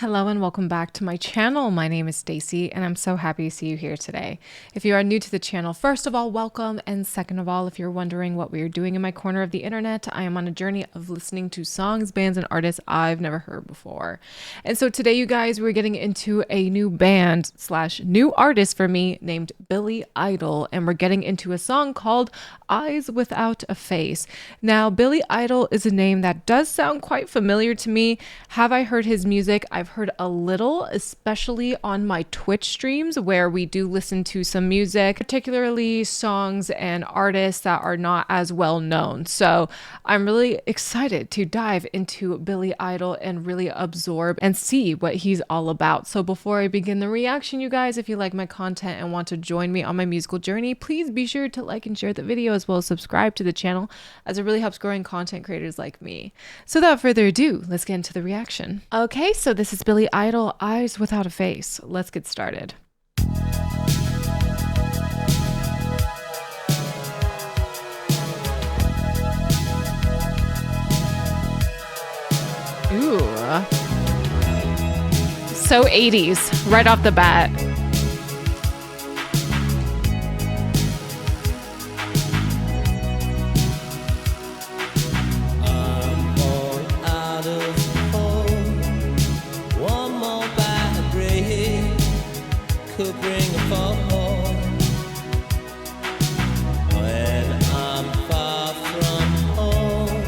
Hello and welcome back to my channel. My name is Stacy and I'm so happy to see you here today. If you are new to the channel, first of all, welcome. And second of all, if you're wondering what we are doing in my corner of the internet, I am on a journey of listening to songs, bands, and artists I've never heard before. And so today, you guys, we're getting into a new band / new artist for me named Billy Idol. And we're getting into a song called Eyes Without a Face. Now, Billy Idol is a name that does sound quite familiar to me. Have I heard his music? I've heard a little, especially on my Twitch streams where we do listen to some music, particularly songs and artists that are not as well known. So I'm really excited to dive into Billy Idol and really absorb and see what he's all about. So before I begin the reaction, you guys, if you like my content and want to join me on my musical journey, please be sure to like and share the video as well as subscribe to the channel, as it really helps growing content creators like me. So without further ado, let's get into the reaction. Okay, so this is Billy Idol, Eyes Without a Face. Let's get started. Ooh. So 80s, right off the bat. Could bring a fall when I'm far from home.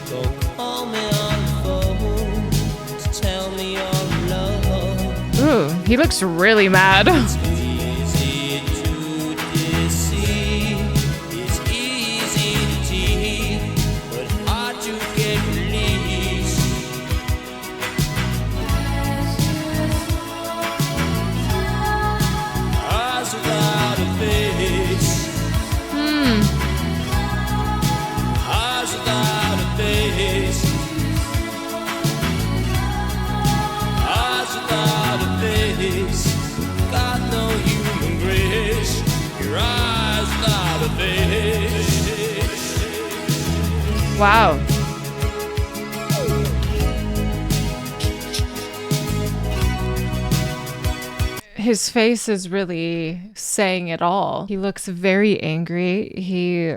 Don't call me on the phone to tell me you're alone. Ooh, he looks really mad. It's easy to deceive, it's easy to tease, but hard to get released. Eyes without a face. Eyes without a face. Eyes without a face. Got no human grace. Your eyes without a face. Wow. His face is really saying it all. He looks very angry. He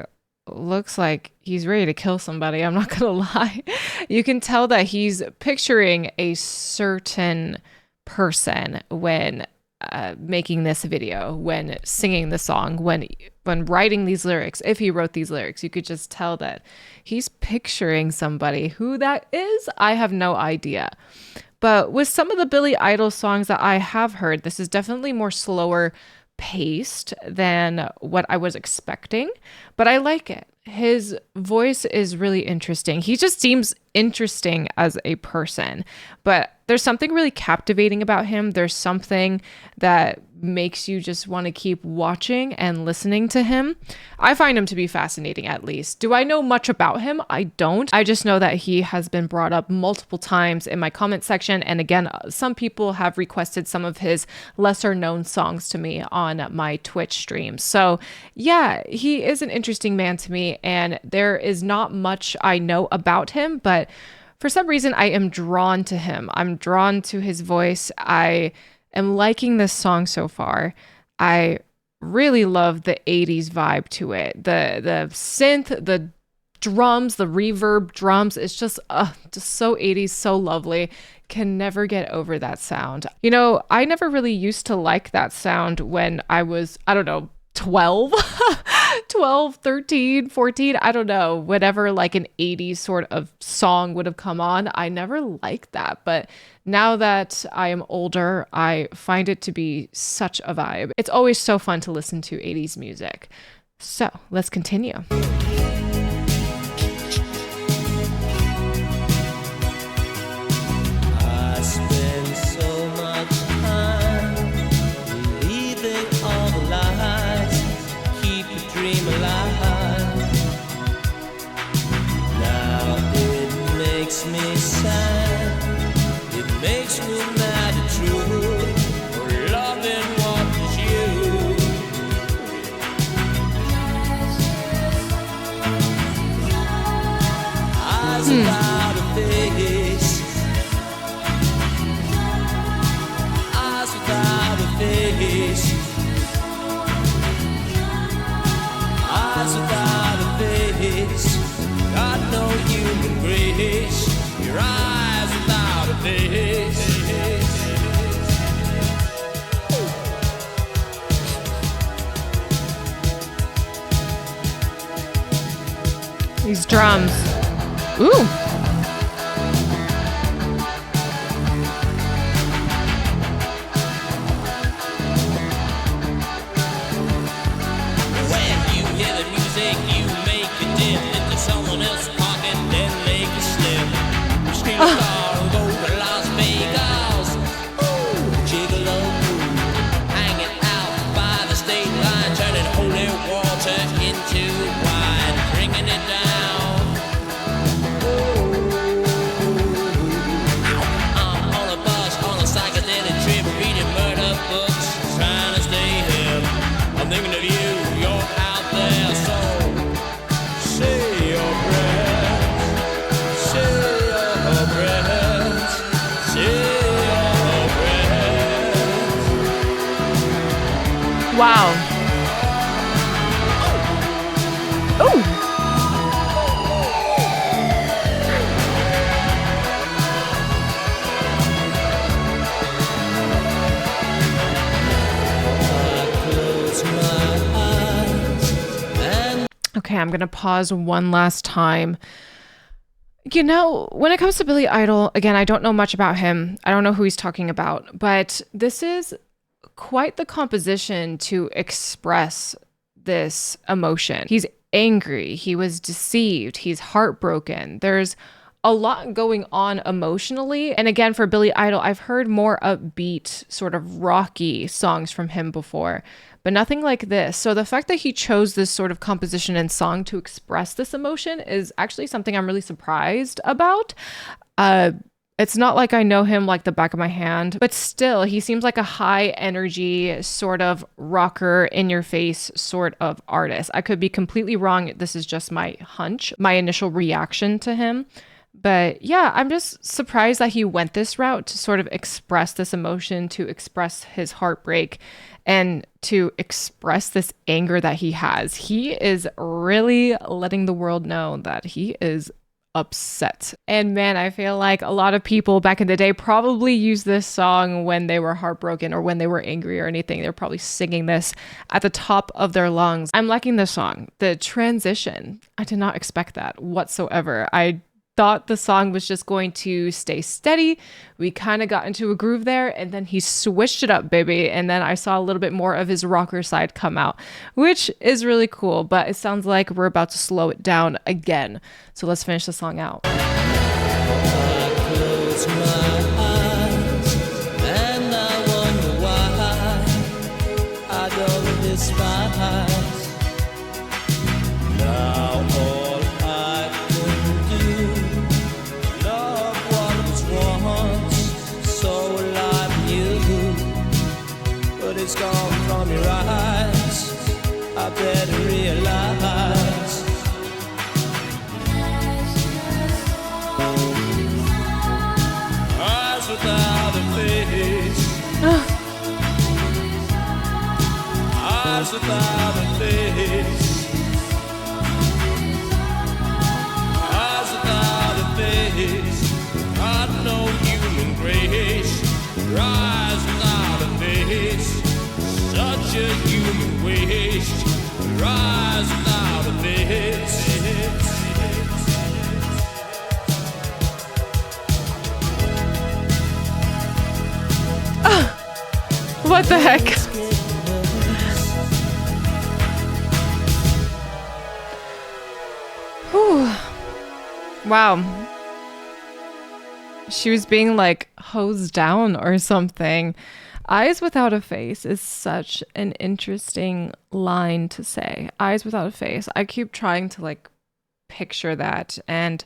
looks like he's ready to kill somebody. I'm not gonna lie. You can tell that he's picturing a certain person when making this video, when singing the song, when writing these lyrics. If he wrote these lyrics, you could just tell that he's picturing somebody. Who that is, I have no idea. But with some of the Billy Idol songs that I have heard, this is definitely more slower paced than what I was expecting, but I like it. His voice is really interesting. He just seems interesting as a person, but there's something really captivating about him. There's something that makes you just want to keep watching and listening to him. I find him to be fascinating, at least. Do I know much about him? I don't. I just know that he has been brought up multiple times in my comment section. And again, some people have requested some of his lesser known songs to me on my Twitch stream. So yeah, he is an interesting man to me, and there is not much I know about him, but for some reason I am drawn to him. I'm drawn to his voice. I am liking this song so far. I really love the 80s vibe to it. The synth, the drums, the reverb drums, it's just so 80s, so lovely. Can never get over that sound. You know, I never really used to like that sound when I was, I don't know, 12, 12, 13, 14, I don't know, whatever, like an 80s sort of song would have come on. I never liked that, but now that I am older, I find it to be such a vibe. It's always so fun to listen to 80s music. So let's continue. I spend so much time believing all the lies, keep the dream alive. Now it makes me sad, it makes me mad at you for loving what is you. your eyes without a face. These drums. Ooh. When you hear the music, you make it dip into someone else's pocket, then make it slip. Scream a star and go to Las Vegas. Ooh, gigolo, hanging out by the state line, turning holy water into wine, bringing it down. I'm on a bus, on a psychedelic trip, reading murder books, trying to stay hip. I'm thinking of you, you're out there, so say your prayers, say your prayers, say your prayers. Wow. Ooh. Close my eyes and Okay, I'm going to pause one last time. You know, when it comes to Billy Idol, again, I don't know much about him. I don't know who he's talking about, but this is quite the composition to express this emotion. He's angry, he was deceived, he's heartbroken. There's a lot going on emotionally. And again, for Billy Idol, I've heard more upbeat, sort of rocky songs from him before, but nothing like this. So the fact that he chose this sort of composition and song to express this emotion is actually something I'm really surprised about. It's not like I know him like the back of my hand, but still, he seems like a high energy, sort of rocker, in your face sort of artist. I could be completely wrong. This is just my hunch, my initial reaction to him. But yeah, I'm just surprised that he went this route to sort of express this emotion, to express his heartbreak, and to express this anger that he has. He is really letting the world know that he is upset. And man, I feel like a lot of people back in the day probably used this song when they were heartbroken or when they were angry or anything. They're probably singing this at the top of their lungs. I'm liking this song. The transition, I did not expect that whatsoever. I thought the song was just going to stay steady. We kind of got into a groove there, and then he switched it up, baby. And then I saw a little bit more of his rocker side come out, which is really cool. But it sounds like we're about to slow it down again. So let's finish the song out. I close my eyes and I wonder why I don't despise. Now all I can do, love what was once so alive in you, but it's gone from your eyes. I better realize. Eyes without a face. Eyes without a face. Eyes without a face. Got no human grace. Eyes without a face. Such a human waste. Eyes without a face. What the heck? Whew. Wow. She was being like hosed down or something. Eyes without a face is such an interesting line to say. Eyes without a face. I keep trying to like picture that, and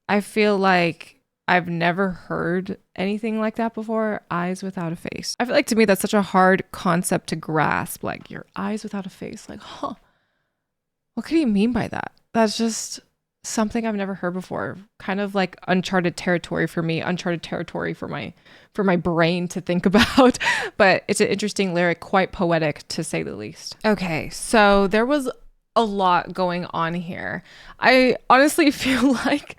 I feel like I've never heard anything like that before. Eyes without a face. I feel like to me that's such a hard concept to grasp. Like your eyes without a face. Like, huh? What could he mean by that? That's just something I've never heard before. Kind of like uncharted territory for me. Uncharted territory for my brain to think about. But it's an interesting lyric, quite poetic to say the least. Okay, so there was a lot going on here. I honestly feel like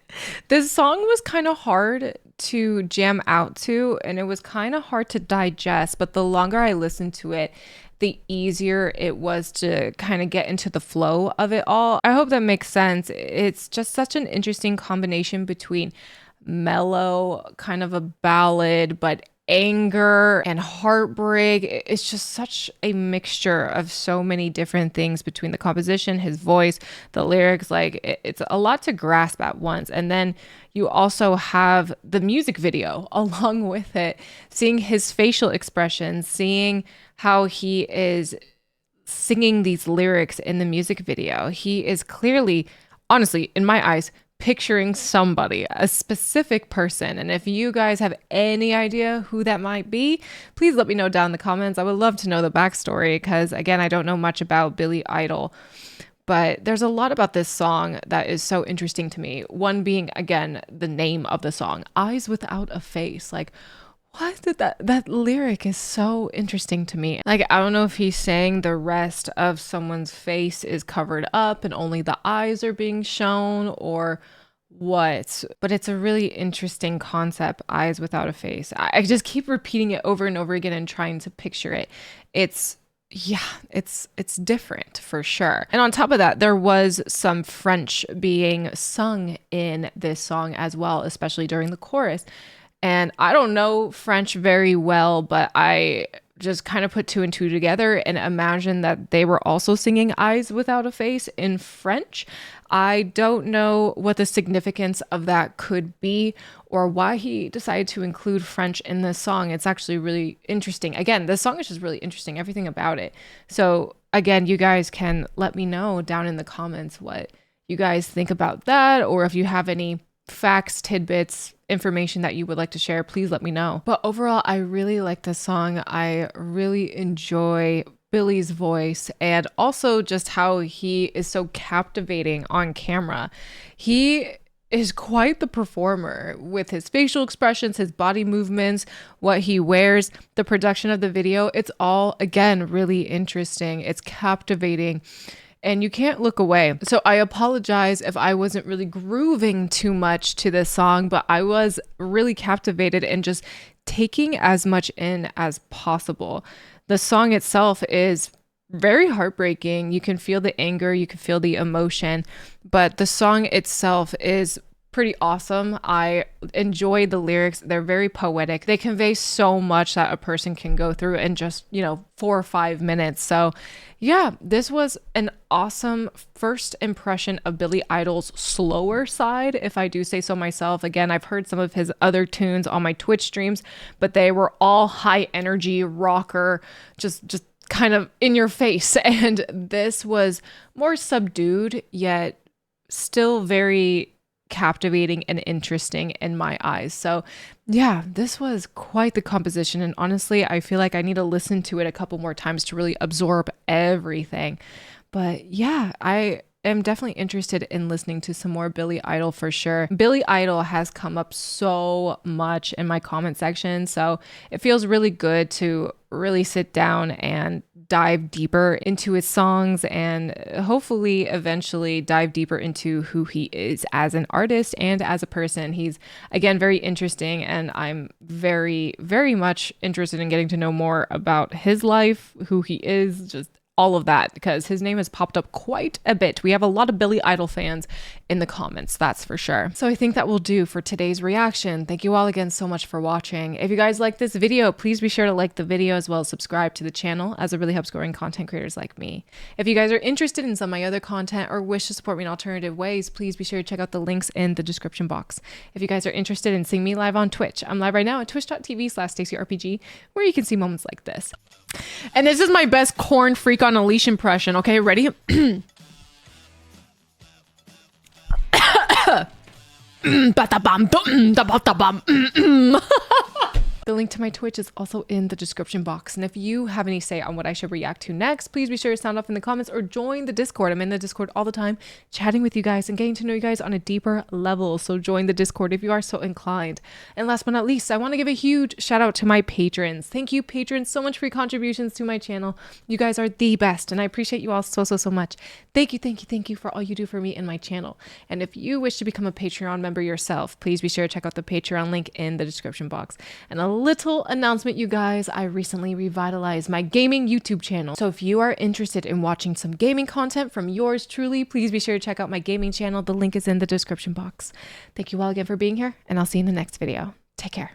this song was kind of hard to jam out to, and it was kind of hard to digest, but the longer I listened to it, the easier it was to kind of get into the flow of it all. I hope that makes sense. It's just such an interesting combination between mellow, kind of a ballad, but anger and heartbreak. It's just such a mixture of so many different things between the composition, his voice, the lyrics. Like it's a lot to grasp at once. And then you also have the music video along with it, seeing his facial expressions, seeing how he is singing these lyrics in the music video. He is clearly, honestly, in my eyes, picturing somebody, a specific person. And if you guys have any idea who that might be, please let me know down in the comments. I would love to know the backstory because, again, I don't know much about Billy Idol. But there's a lot about this song that is so interesting to me. One being, again, the name of the song, Eyes Without a Face. Like, what did that lyric is so interesting to me. Like, I don't know if he's saying the rest of someone's face is covered up and only the eyes are being shown or what, but it's a really interesting concept, eyes without a face. I just keep repeating it over and over again and trying to picture it. It's different for sure. And on top of that, there was some French being sung in this song as well, especially during the chorus. And I don't know French very well, but I just kind of put two and two together and imagine that they were also singing Eyes Without a Face in French. I don't know what the significance of that could be or why he decided to include French in this song. It's actually really interesting. Again, this song is just really interesting, everything about it. So again, you guys can let me know down in the comments what you guys think about that, or if you have any facts, tidbits, information that you would like to share, please let me know. But overall, I really like this song. I really enjoy Billy's voice and also just how he is so captivating on camera. He is quite the performer with his facial expressions, his body movements, what he wears, the production of the video. It's all, again, really interesting. It's captivating. And you can't look away. So I apologize if I wasn't really grooving too much to this song, but I was really captivated and just taking as much in as possible. The song itself is very heartbreaking. You can feel the anger, you can feel the emotion, but the song itself is pretty awesome. I enjoy the lyrics. They're very poetic. They convey so much that a person can go through in just, 4 or 5 minutes. So yeah, this was an awesome first impression of Billy Idol's slower side, if I do say so myself. Again, I've heard some of his other tunes on my Twitch streams, but they were all high energy rocker, just kind of in your face. And this was more subdued, yet still very captivating and interesting in my eyes. So yeah, this was quite the composition, and honestly I feel like I need to listen to it a couple more times to really absorb everything. But yeah, I am definitely interested in listening to some more Billy Idol for sure. Billy Idol has come up so much in my comment section, so it feels really good to really sit down and dive deeper into his songs and hopefully eventually dive deeper into who he is as an artist and as a person. He's, again, very interesting, and I'm very, very much interested in getting to know more about his life, who he is, just all of that, because his name has popped up quite a bit. We have a lot of Billy Idol fans in the comments, that's for sure. So I think that will do for today's reaction. Thank you all again so much for watching. If you guys like this video, please be sure to like the video as well as subscribe to the channel, as it really helps growing content creators like me. If you guys are interested in some of my other content or wish to support me in alternative ways, please be sure to check out the links in the description box. If you guys are interested in seeing me live on Twitch, I'm live right now at twitch.tv/StaceyRPG, where you can see moments like this. And this is my best corn freak on a leash impression. Okay, ready? Ba-da-bum, da-ba-da-bum. The link to my Twitch is also in the description box. And if you have any say on what I should react to next, please be sure to sound off in the comments or join the Discord. I'm in the Discord all the time, chatting with you guys and getting to know you guys on a deeper level. So join the Discord if you are so inclined. And last but not least, I want to give a huge shout out to my patrons. Thank you, patrons, so much for your contributions to my channel. You guys are the best, and I appreciate you all so much. Thank you for all you do for me and my channel. And if you wish to become a Patreon member yourself, please be sure to check out the Patreon link in the description box. And a little announcement, you guys, I recently revitalized my gaming YouTube channel. So if you are interested in watching some gaming content from yours truly, please be sure to check out my gaming channel. The link is in the description box. Thank you all again for being here, and I'll see you in the next video. Take care.